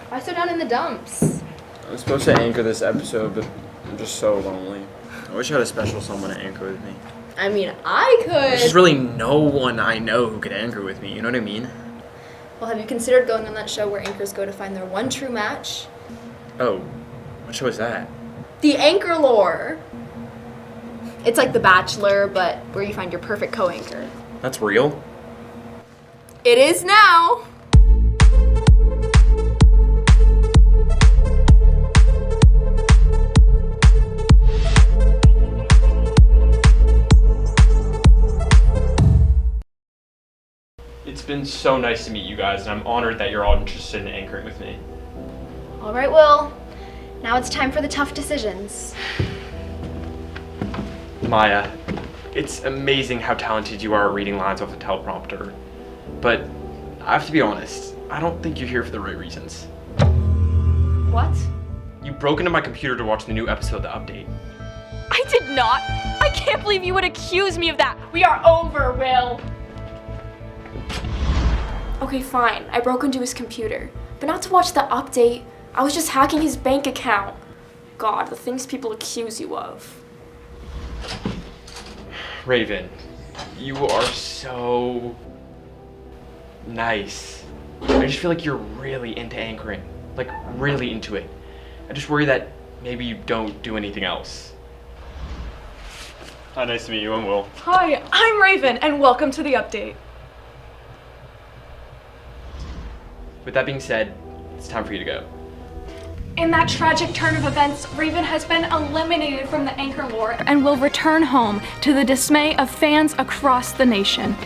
Why so down in the dumps? I was supposed to anchor this episode, but I'm just so lonely. I wish I had a special someone to anchor with me. I mean, I could. There's just really no one I know who could anchor with me, you know what I mean? Well, have you considered going on that show where anchors go to find their one true match? Oh, what show is that? The Anchor-lor. It's like The Bachelor, but where you find your perfect co-anchor. That's real? It is now! It's been so nice to meet you guys, and I'm honored that you're all interested in anchoring with me. All right, Will. Now it's time for the tough decisions. Maya, it's amazing how talented you are at reading lines off a teleprompter. But I have to be honest, I don't think you're here for the right reasons. What? You broke into my computer to watch the new episode of The Update. I did not. I can't believe you would accuse me of that. We are over, Will. Okay, fine. I broke into his computer, but not to watch The Update. I was just hacking his bank account. God, the things people accuse you of. Raven, you are so nice. I just feel like you're really into anchoring. Like, really into it. I just worry that maybe you don't do anything else. Hi, nice to meet you. I'm Will. Hi, I'm Raven, and welcome to The Update. With that being said, it's time for you to go. In that tragic turn of events, Raven has been eliminated from the Anchor-lor and will return home to the dismay of fans across the nation.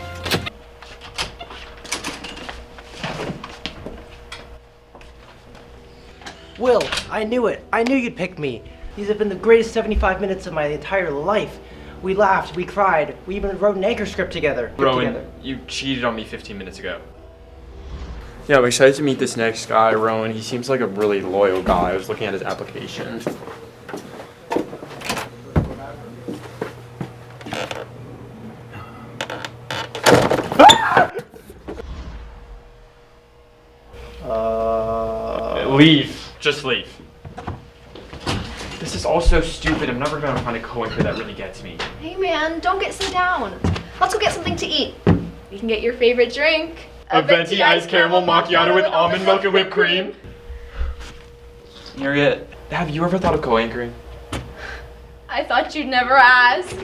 Will, I knew it. I knew you'd pick me. These have been the greatest 75 minutes of my entire life. We laughed, we cried, we even wrote an anchor script together. Rowan, you cheated on me 15 minutes ago. Yeah, I'm excited to meet this next guy, Rowan. He seems like a really loyal guy. I was looking at his application. Leave. Just leave. This is all so stupid. I'm never gonna find a co-anchor that really gets me. Hey man, don't get so down. Let's go get something to eat. We can get your favorite drink. A venti iced caramel macchiato with almond milk and whipped cream. Neria, have you ever thought of co-anchoring? I thought you'd never ask.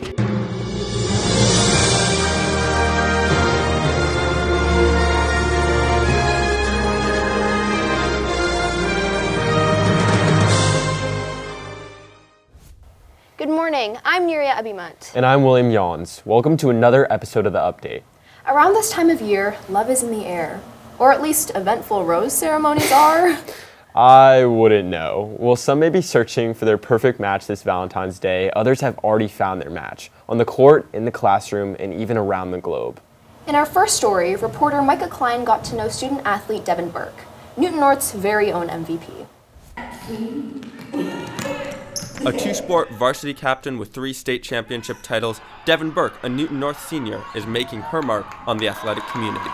Good morning, I'm Neria Abbimutt. And I'm William Yanhs. Welcome to another episode of The Update. Around this time of year, love is in the air. Or at least eventful rose ceremonies are. I wouldn't know. Well, some may be searching for their perfect match this Valentine's Day. Others have already found their match. On the court, in the classroom, and even around the globe. In our first story, reporter Micah got to know student athlete Devon Burke, Newton North's very own MVP. A two-sport varsity captain with 3 state championship titles, Devon Burke, a Newton North senior, is making her mark on the athletic community.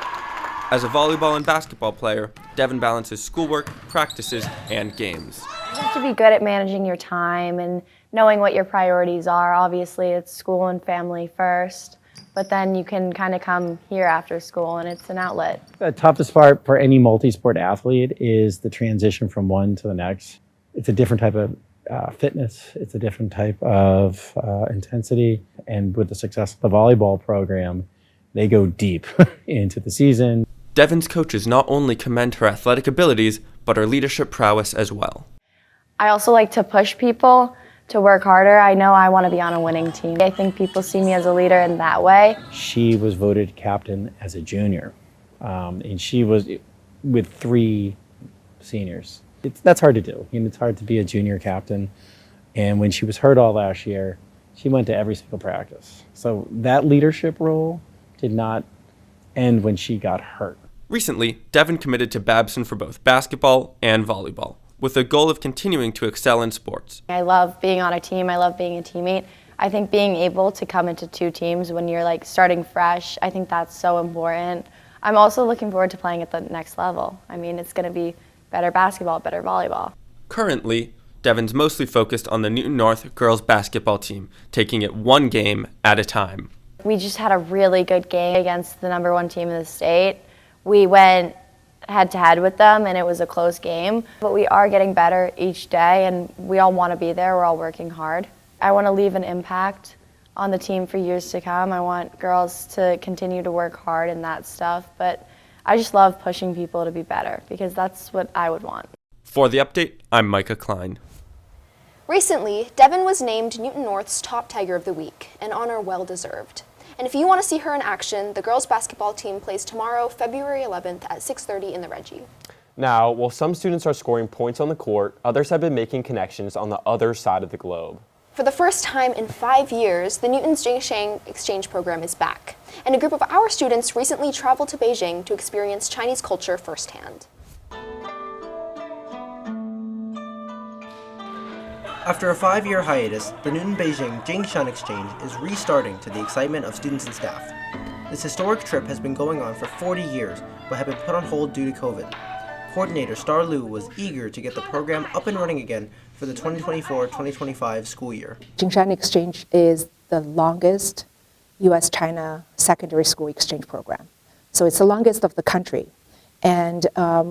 As a volleyball and basketball player, Devon balances schoolwork, practices, and games. You have to be good at managing your time and knowing what your priorities are. Obviously, it's school and family first, but then you can kind of come here after school and it's an outlet. The toughest part for any multi-sport athlete is the transition from one to the next. It's a different type of fitness. It's a different type of intensity. And with the success of the volleyball program, they go deep into the season. Devon's coaches not only commend her athletic abilities, but her leadership prowess as well. I also like to push people to work harder. I know I want to be on a winning team. I think people see me as a leader in that way. She was voted captain as a junior, and she was with 3 seniors. That's hard to do. It's hard to be a junior captain. And when she was hurt all last year, she went to every single practice. So that leadership role did not end when she got hurt. Recently, Devon committed to Babson for both basketball and volleyball, with the goal of continuing to excel in sports. I love being on a team. I love being a teammate. I think being able to come into 2 teams when you're like starting fresh, I think that's so important. I'm also looking forward to playing at the next level. I mean, it's going to be better basketball, better volleyball. Currently, Devon's mostly focused on the Newton North girls basketball team, taking it one game at a time. We just had a really good game against the number one team in the state. We went head-to-head with them, and it was a close game. But we are getting better each day, and we all want to be there. We're all working hard. I want to leave an impact on the team for years to come. I want girls to continue to work hard and that stuff, but I just love pushing people to be better because that's what I would want. For The Update, I'm Micah Klein. Recently, Devon was named Newton North's Top Tiger of the Week, an honor well deserved. And if you want to see her in action, the girls basketball team plays tomorrow, February 11th at 6:30 in the Reggie. Now, while some students are scoring points on the court, others have been making connections on the other side of the globe. For the first time in 5 years, the Newton's Jingshan exchange program is back, and a group of our students recently traveled to Beijing to experience Chinese culture firsthand. After a 5-year hiatus, the Newton-Beijing Jingshan exchange is restarting to the excitement of students and staff. This historic trip has been going on for 40 years, but had been put on hold due to COVID. Coordinator Star Lu was eager to get the program up and running again for the 2024-2025 school year. Jingshan Exchange is the longest U.S.-China secondary school exchange program. So it's the longest of the country. And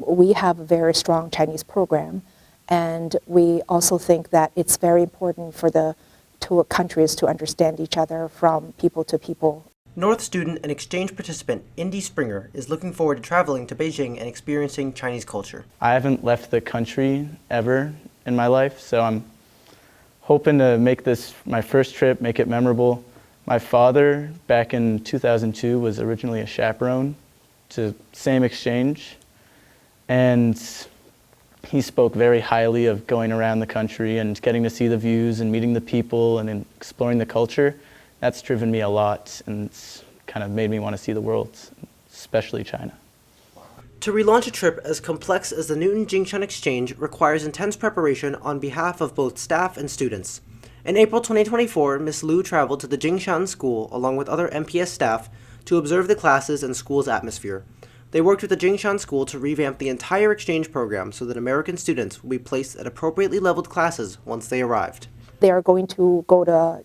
we have a very strong Chinese program. And we also think that it's very important for the two countries to understand each other from people to people. North student and exchange participant Indy Springer is looking forward to traveling to Beijing and experiencing Chinese culture. I haven't left the country ever in my life, so I'm hoping to make this my first trip, make it memorable. My father, back in 2002, was originally a chaperone to same exchange, and he spoke very highly of going around the country and getting to see the views and meeting the people and exploring the culture. That's driven me a lot, and it's kind of made me want to see the world, especially China. To relaunch a trip as complex as the Newton Jingshan Exchange requires intense preparation on behalf of both staff and students. In April 2024, Ms. Liu traveled to the Jingshan School along with other MPS staff to observe the classes and school's atmosphere. They worked with the Jingshan School to revamp the entire exchange program so that American students will be placed at appropriately leveled classes once they arrived. They are going to go to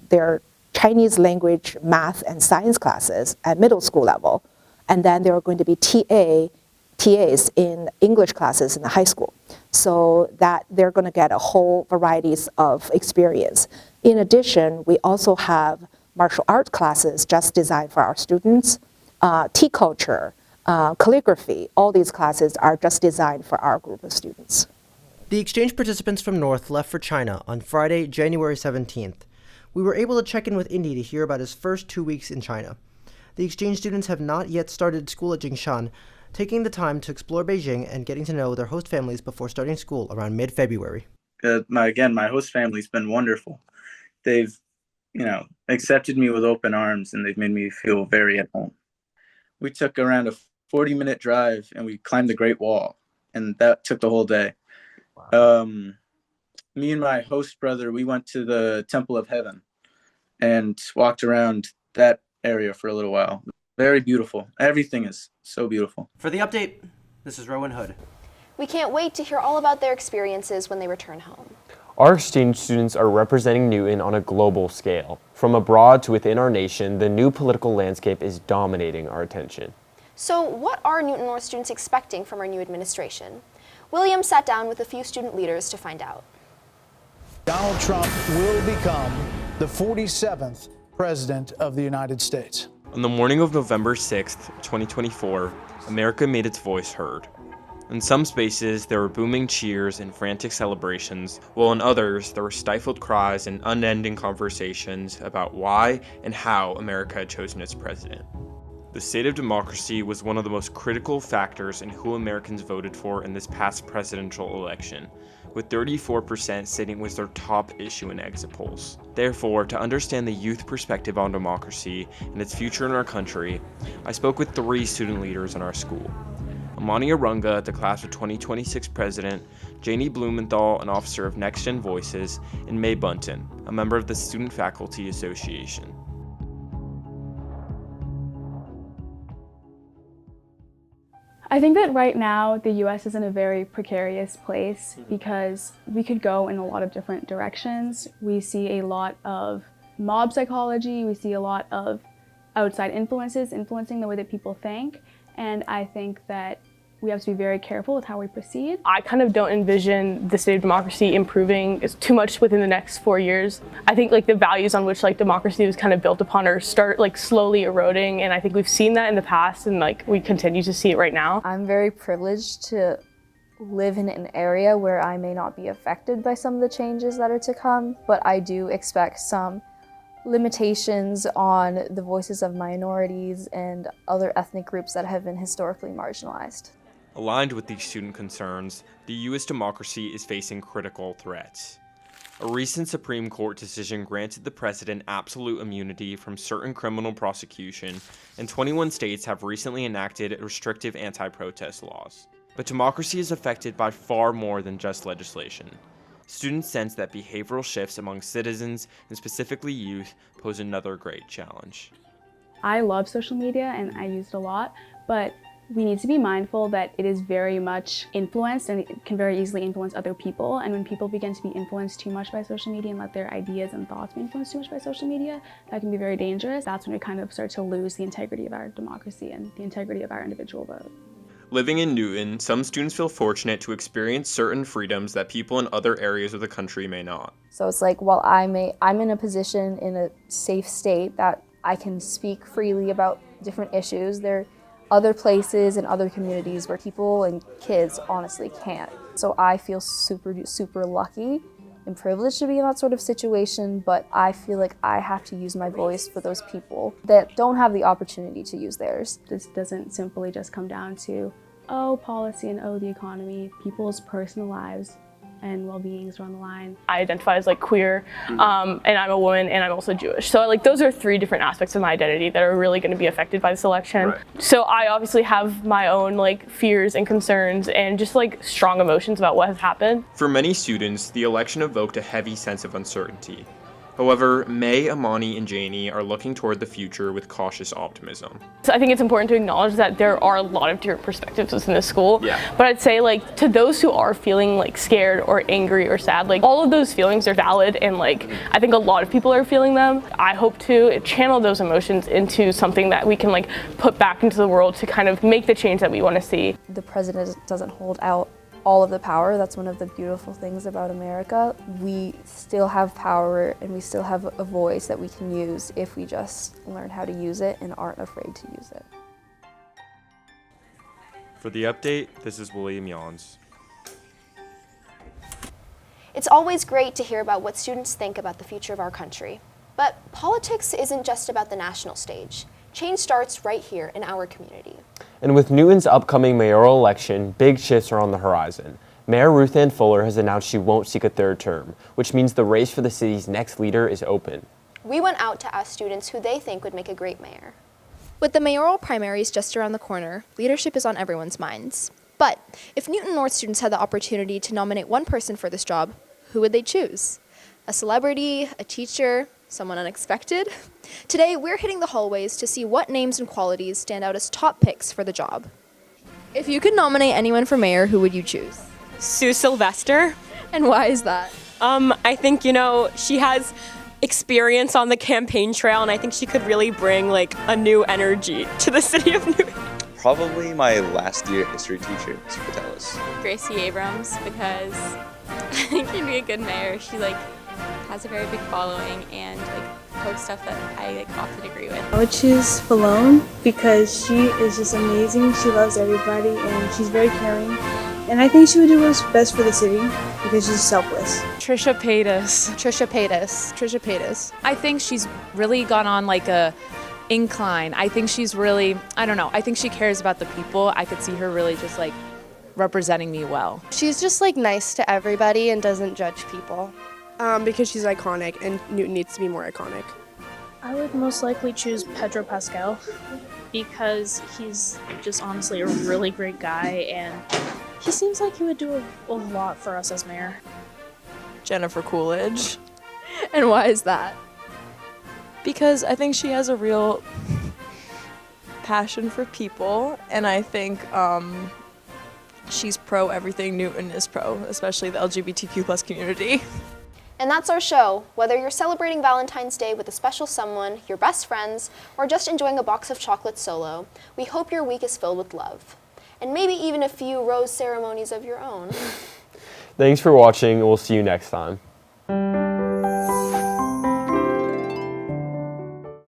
their Chinese language, math, and science classes at middle school level, and then there are going to be TAs in English classes in the high school, so that they're going to get a whole varieties of experience. In addition, we also have martial art classes just designed for our students, tea culture, calligraphy. All these classes are just designed for our group of students. The exchange participants from North left for China on Friday, January 17th. We were able to check in with Indy to hear about his first 2 weeks in China. The exchange students have not yet started school at Jingshan, taking the time to explore Beijing and getting to know their host families before starting school around mid-February. My host family's been wonderful. They've, accepted me with open arms, and they've made me feel very at home. We took around a 40-minute drive, and we climbed the Great Wall, and that took the whole day. Wow. Me and my host brother, we went to the Temple of Heaven and walked around that area for a little while. Very beautiful. Everything is so beautiful. For The Update, this is Rowan Hood. We can't wait to hear all about their experiences when they return home. Our exchange students are representing Newton on a global scale. From abroad to within our nation, the new political landscape is dominating our attention. So what are Newton North students expecting from our new administration? William sat down with a few student leaders to find out. Donald Trump will become the 47th President of the United States. On the morning of November 6th, 2024, America made its voice heard. In some spaces, there were booming cheers and frantic celebrations, while in others, there were stifled cries and unending conversations about why and how America had chosen its president. The state of democracy was one of the most critical factors in who Americans voted for in this past presidential election, with 34% stating it was their top issue in exit polls. Therefore, to understand the youth perspective on democracy and its future in our country, I spoke with 3 student leaders in our school. Amani Arunga, the class of 2026 president, Janie Blumenthal, an officer of Next Gen Voices, and May Bunton, a member of the Student Faculty Association. I think that right now the US is in a very precarious place because we could go in a lot of different directions. We see a lot of mob psychology, we see a lot of outside influences influencing the way that people think, and I think that we have to be very careful with how we proceed. I kind of don't envision the state of democracy improving too much within the next 4 years. I think like the values on which like democracy was kind of built upon are slowly eroding, and I think we've seen that in the past and like we continue to see it right now. I'm very privileged to live in an area where I may not be affected by some of the changes that are to come, but I do expect some limitations on the voices of minorities and other ethnic groups that have been historically marginalized. Aligned with these student concerns, the U.S. democracy is facing critical threats. A recent Supreme Court decision granted the president absolute immunity from certain criminal prosecution, and 21 states have recently enacted restrictive anti-protest laws. But democracy is affected by far more than just legislation. Students sense that behavioral shifts among citizens, and specifically youth, pose another great challenge. I love social media and I use it a lot, but we need to be mindful that it is very much influenced and it can very easily influence other people. And when people begin to be influenced too much by social media and let their ideas and thoughts be influenced too much by social media, that can be very dangerous. That's when we kind of start to lose the integrity of our democracy and the integrity of our individual vote. Living in Newton, some students feel fortunate to experience certain freedoms that people in other areas of the country may not. So it's like, while I'm in a position in a safe state that I can speak freely about different issues, there are other places and other communities where people and kids honestly can't. So I feel super, super lucky and privileged to be in that sort of situation, but I feel like I have to use my voice for those people that don't have the opportunity to use theirs. This doesn't simply just come down to, oh, policy and oh, the economy. People's personal lives and well-beings are on the line. I identify as like queer, and I'm a woman, and I'm also Jewish. So like those are three different aspects of my identity that are really going to be affected by this election. Right. So I obviously have my own like fears and concerns and just like strong emotions about what has happened. For many students, the election evoked a heavy sense of uncertainty. However, May, Amani, and Janie are looking toward the future with cautious optimism. So I think it's important to acknowledge that there are a lot of different perspectives within this school. Yeah. But I'd say like to those who are feeling like scared or angry or sad, like all of those feelings are valid, and like I think a lot of people are feeling them. I hope to channel those emotions into something that we can like put back into the world to kind of make the change that we want to see. The president doesn't hold out all of the power. That's one of the beautiful things about America. We still have power and we still have a voice that we can use if we just learn how to use it and aren't afraid to use it. For the update, this is William Yanhs. It's always great to hear about what students think about the future of our country. But politics isn't just about the national stage. Change starts right here in our community. And with Newton's upcoming mayoral election, big shifts are on the horizon. Mayor Ruth Ann Fuller has announced she won't seek a third term, which means the race for the city's next leader is open. We went out to ask students who they think would make a great mayor. With the mayoral primaries just around the corner, leadership is on everyone's minds. But if Newton North students had the opportunity to nominate one person for this job, who would they choose? A celebrity, a teacher, someone unexpected? Today, we're hitting the hallways to see what names and qualities stand out as top picks for the job. If you could nominate anyone for mayor, who would you choose? Sue Sylvester. And why is that? I think, she has experience on the campaign trail, and I think she could really bring like a new energy to the city of Newton. Probably my last year history teacher, Ms. Patelis. Gracie Abrams, because I think she'd be a good mayor. She has a very big following and posts stuff that I often agree with. I would choose Falone because she is just amazing. She loves everybody and she's very caring. And I think she would do what's best for the city because she's selfless. Trisha Paytas. I think she's really gone on a incline. I think she's really, I think she cares about the people. I could see her really just representing me well. She's just nice to everybody and doesn't judge people. Because she's iconic and Newton needs to be more iconic. I would most likely choose Pedro Pascal because he's just honestly a really great guy and he seems like he would do a lot for us as mayor. Jennifer Coolidge. And why is that? Because I think she has a real passion for people, and I think she's pro everything Newton is pro, especially the LGBTQ plus community. And that's our show. Whether you're celebrating Valentine's Day with a special someone, your best friends, or just enjoying a box of chocolates solo, we hope your week is filled with love. And maybe even a few rose ceremonies of your own. Thanks for watching, and we'll see you next time.